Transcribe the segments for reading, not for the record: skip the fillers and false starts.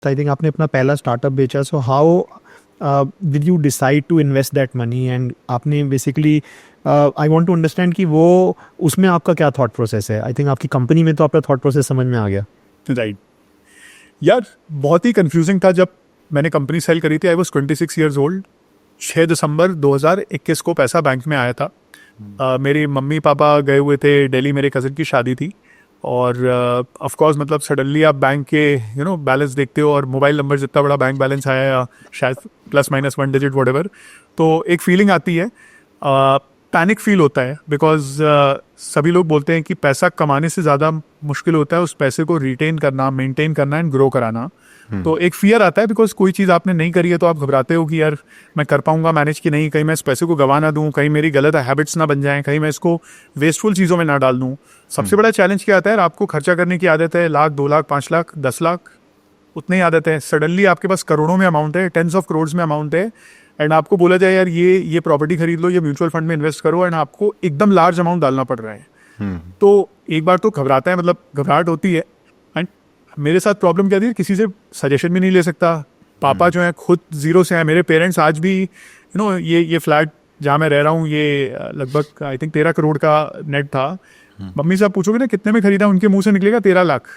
I think आपने अपना पहला स्टार्टअप बेचा, so how did you decide to invest that money and आपने basically I want to understand कि वो उसमें आपका क्या थॉट प्रोसेस है. आई थिंक आपकी कंपनी में तो आपका थॉट प्रोसेस समझ में आ गया. राइट यार, बहुत ही कंफ्यूजिंग था जब मैंने कंपनी सेल करी थी. I was 26 years old. 6 दिसंबर 2021 को पैसा बैंक में आया था. मेरी मम्मी पापा गए हुए थे दिल्ली, मेरे कज़न की शादी थी. और ऑफ कोर्स मतलब सडनली आप बैंक के बैलेंस देखते हो और मोबाइल नंबर जितना बड़ा बैंक बैलेंस आया, या शायद प्लस माइनस 1 डिजिट व्हाटएवर, तो एक फीलिंग आती है, पैनिक फील होता है. बिकॉज सभी लोग बोलते हैं कि पैसा कमाने से ज़्यादा मुश्किल होता है उस पैसे को रिटेन करना, मेंटेन करना एंड ग्रो कराना. तो एक फियर आता है, बिकॉज कोई चीज़ आपने नहीं करी है तो आप घबराते हो कि यार मैं कर पाऊंगा मैनेज कि नहीं, कहीं मैं इस पैसे को गंवा ना दूं, कहीं मेरी गलत हैबिट्स ना बन जाएं, कहीं मैं इसको वेस्टफुल चीज़ों में ना डाल दूं. सबसे बड़ा चैलेंज क्या आता है, आपको खर्चा करने की आदत है, 1 लाख 2 लाख 5 लाख 10 लाख उतनी आदत है. सडनली आपके पास करोड़ों में अमाउंट है, टेंस ऑफ करोड़ में अमाउंट है, एंड आपको बोला जाए यार ये प्रॉपर्टी खरीद लो, ये म्यूचुअल फंड में इन्वेस्ट करो, एंड आपको एकदम लार्ज अमाउंट डालना पड़ रहा है. तो एक बार तो घबराता है, मतलब घबराहट होती है. एंड मेरे साथ प्रॉब्लम क्या थी, किसी से सजेशन भी नहीं ले सकता. पापा जो है खुद जीरो से हैं. मेरे पेरेंट्स आज भी ये फ्लैट जहाँ मैं रह रहा हूँ, ये लगभग आई थिंक 13 करोड़ का नेट था. मम्मी से आप पूछोगे ना कितने में खरीदा, उनके मुंह से निकलेगा 13 लाख.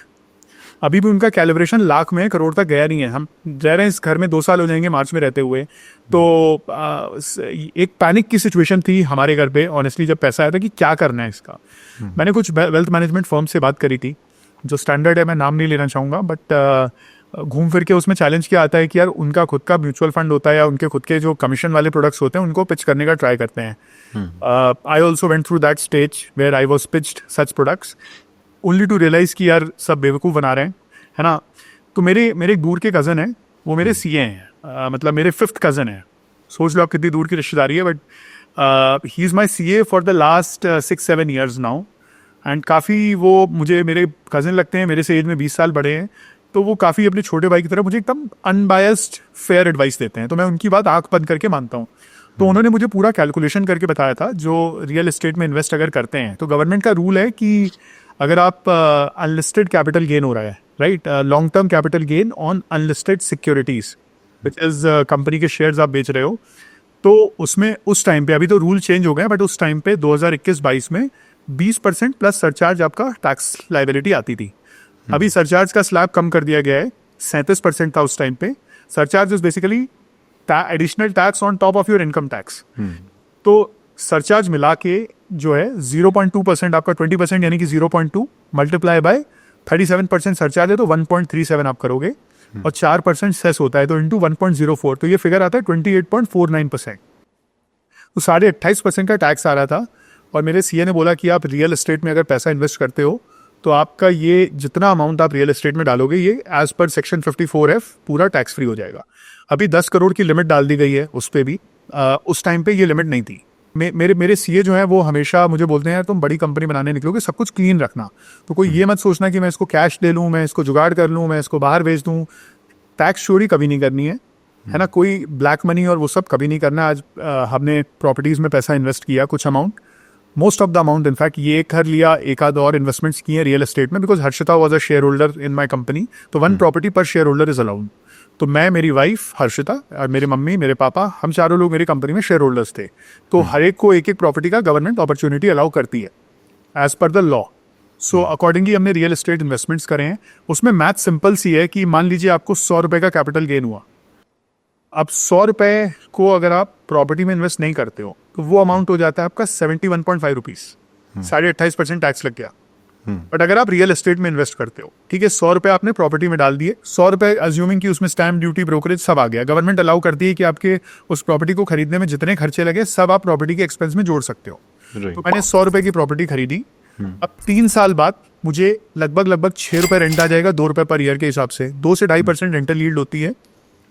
अभी भी उनका कैलिब्रेशन लाख में, करोड़ तक गया नहीं है. हम रह रहे हैं इस घर में 2 साल हो जाएंगे मार्च में रहते हुए. तो एक पैनिक की सिचुएशन थी हमारे घर पे ऑनेस्टली जब पैसा आया था कि क्या करना है इसका. मैंने कुछ वेल्थ मैनेजमेंट फर्म से बात करी थी, जो स्टैंडर्ड है, मैं नाम नहीं लेना चाहूँगा, बट घूम फिर के उसमें चैलेंज क्या आता है कि यार उनका खुद का म्यूचुअल फंड होता है या उनके खुद के जो कमीशन वाले प्रोडक्ट्स होते हैं उनको पिच करने का ट्राई करते हैं. I also went through that stage where I was pitched such products only to realise कि यार सब बेवकूफ़ बना रहे हैं, है ना. तो मेरे एक दूर के कज़न है, वो मेरे सीए हैं, मतलब मेरे 5th कज़न है. सोच लो आप कितनी दूर की रिश्तेदारी है. But he is my CA for the last 6-7 years now. And काफ़ी वो मुझे मेरे कज़न लगते हैं, मेरे से एज में 20 साल बड़े हैं. तो वो काफ़ी अपने छोटे भाई की तरह मुझे एकदम अनबायस्ड फेयर एडवाइस देते हैं. तो मैं उनकी बात आँख बंद करके मानता हूँ. तो उन्होंने मुझे पूरा कैलकुलेशन करके बताया था, जो रियल एस्टेट में इन्वेस्ट अगर करते हैं तो गवर्नमेंट का रूल है कि अगर आप अनलिस्टेड कैपिटल गेन हो रहा है, right, long term capital gain on unlisted securities which is company के शेयर्स आप बेच रहे हो, तो उसमें उस टाइम पे, अभी तो रूल चेंज हो गए, बट उस टाइम पे 2021-22 में 20% प्लस सरचार्ज आपका टैक्स लाइबिलिटी आती थी. अभी सरचार्ज का स्लैब कम कर दिया गया है, 37% था उस टाइम पे. Surcharge is basically additional tax on top of your income tax. तो सरचार्ज मिला के जो है 0.2% आपका 20%, यानी कि 0.2 मल्टीप्लाई बाय 37% सरचार्ज है तो 1.37 आप करोगे, और 4% सेस होता है तो इंटू 1.04, तो ये फिगर आता है 28.49%. तो 28.5% का टैक्स आ रहा था. और मेरे सीए ने बोला कि आप रियल एस्टेट में अगर पैसा इन्वेस्ट करते हो तो आपका ये जितना अमाउंट आप रियल एस्टेट में डालोगे ये एज पर सेक्शन 54F पूरा टैक्स फ्री हो जाएगा. अभी 10 करोड़ की लिमिट डाल दी गई है उस पर भी. उस टाइम पे ये लिमिट नहीं थी. मेरे सीए जो है वो हमेशा मुझे बोलते हैं यार तुम बड़ी कंपनी बनाने निकलोगे, सब कुछ क्लीन रखना. तो कोई ये मत सोचना कि मैं इसको कैश ले लूँ, मैं इसको जुगाड़ कर लूँ, मैं इसको बाहर भेज दूँ. टैक्स चोरी कभी नहीं करनी है ना, कोई ब्लैक मनी और वो सब कभी नहीं करना. आज हमने प्रॉपर्टीज़ में पैसा इन्वेस्ट किया, कुछ amount, most of the amount in fact ये एक घर लिया, एक आध और इन्वेस्टमेंट्स किए रियल एस्टेट में, because Harshita was a share holder in my company. तो 1 प्रॉपर्टी पर शेयर होल्डर इज अलाउड. तो मैं, मेरी वाइफ हर्षिता और मेरे मम्मी, मेरे पापा, हम चारों लोग मेरी कंपनी में शेयर होल्डर्स थे. तो हर एक को एक प्रॉपर्टी का गवर्नमेंट अपॉर्चुनिटी अलाउ करती है as per the law. So accordingly हमने रियल एस्टेट इन्वेस्टमेंट्स करे हैं. उसमें मैथ सिंपल सी है कि मान लीजिए आपको 100 रुपये का कैपिटल गेन हुआ. अब 100 रुपये को अगर आप प्रॉपर्टी में इन्वेस्ट नहीं करते हो तो वो अमाउंट हो जाता है आपका 71.5 रुपीज़. 28.5% टैक्स लग गया. बट अगर आप रियल एस्टेट में इन्वेस्ट करते हो, ठीक है, 100 रुपये आपने प्रॉपर्टी में डाल दिए, 100 रुपये अज्यूमिंग कि उसमें स्टैम्प ड्यूटी ब्रोकरेज सब आ गया, गवर्नमेंट अलाउ करती है कि आपके उस प्रॉपर्टी को खरीदने में जितने खर्चे लगे सब आप प्रॉपर्टी के एक्सपेंस में जोड़ सकते हो. तो मैंने 100 रुपये की प्रॉपर्टी खरीदी. अब 3 साल बाद मुझे लगभग 6 रुपये रेंट आ जाएगा, 2 रुपये पर ईयर के हिसाब से. 2 से 2.5% रेंटल यील्ड होती है,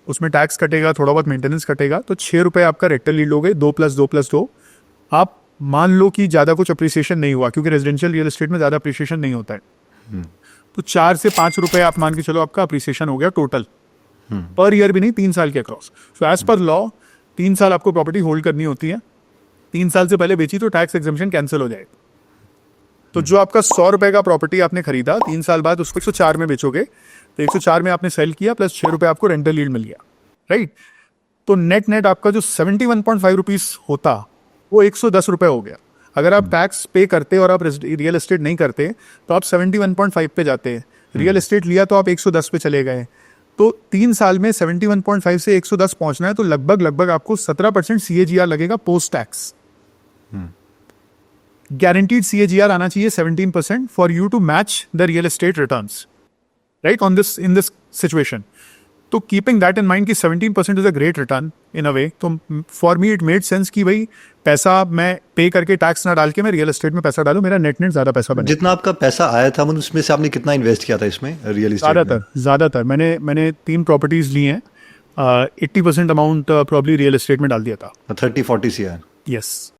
उसमें टैक्स कटेगा, थोड़ा बहुत मेंटेनेंस कटेगा, तो 6 रुपये आपका रेंटल यील्ड हो गए. 2 + 2 + 2 आप मान लो कि ज़्यादा कुछ अप्रिसिएशन नहीं हुआ, क्योंकि रेजिडेंशियल रियल एस्टेट में ज़्यादा अप्रिसिएशन नहीं होता है. तो 4 से 5 रुपये आप मान के चलो आपका अप्रिसिएशन हो गया टोटल, पर ईयर भी नहीं, 3 साल के across. So as per law 3 साल आपको प्रॉपर्टी होल्ड करनी होती है. 3 साल से पहले बेची तो टैक्स एग्जम्पशन कैंसिल हो जाएगा. तो जो आपका 100 रुपए का प्रॉपर्टी आपने खरीदा 3 साल बाद उसको 104 में बेचोगे, तो 104 में आपने सेल किया प्लस 6 रुपए आपको रेंटल यील्ड मिल गया, राइट। तो नेट नेट आपका जो 71.5 रुपीज होता वो 110 रुपए हो गया। अगर आप टैक्स पे करते और आप रियल एस्टेट नहीं करते तो आप 71.5 पे जाते, रियल एस्टेट लिया तो आप 110 पे चले गए। तो 3 साल में 71.5 से 110 पहुंचना है, तो लगभग आपको 17% CAGR लगेगा पोस्ट टैक्स। गारंटीड CAGR आना चाहिए 17% for you to match the real estate returns, right, on this in this situation. तो कीपिंग दैट इन माइंड कि 17% is a great return in a way, तो for me it made sense कि भाई पैसा मैं पे करके टैक्स ना डाल के मैं रियल एस्टेट में पैसा डालूं, मेरा नेट ज़्यादा पैसा बने। जितना आपका पैसा आया था मतलब उसमें से आपने कितना इन्वेस्ट किया था इसमें रियल एस्टेट? ज़्यादातर मैंने 3 प्रॉपर्टीज ली हैं, 80% अमाउंट प्रॉब्ली रियल एस्टेट में डाल दिया था। 30-40 CR? यस।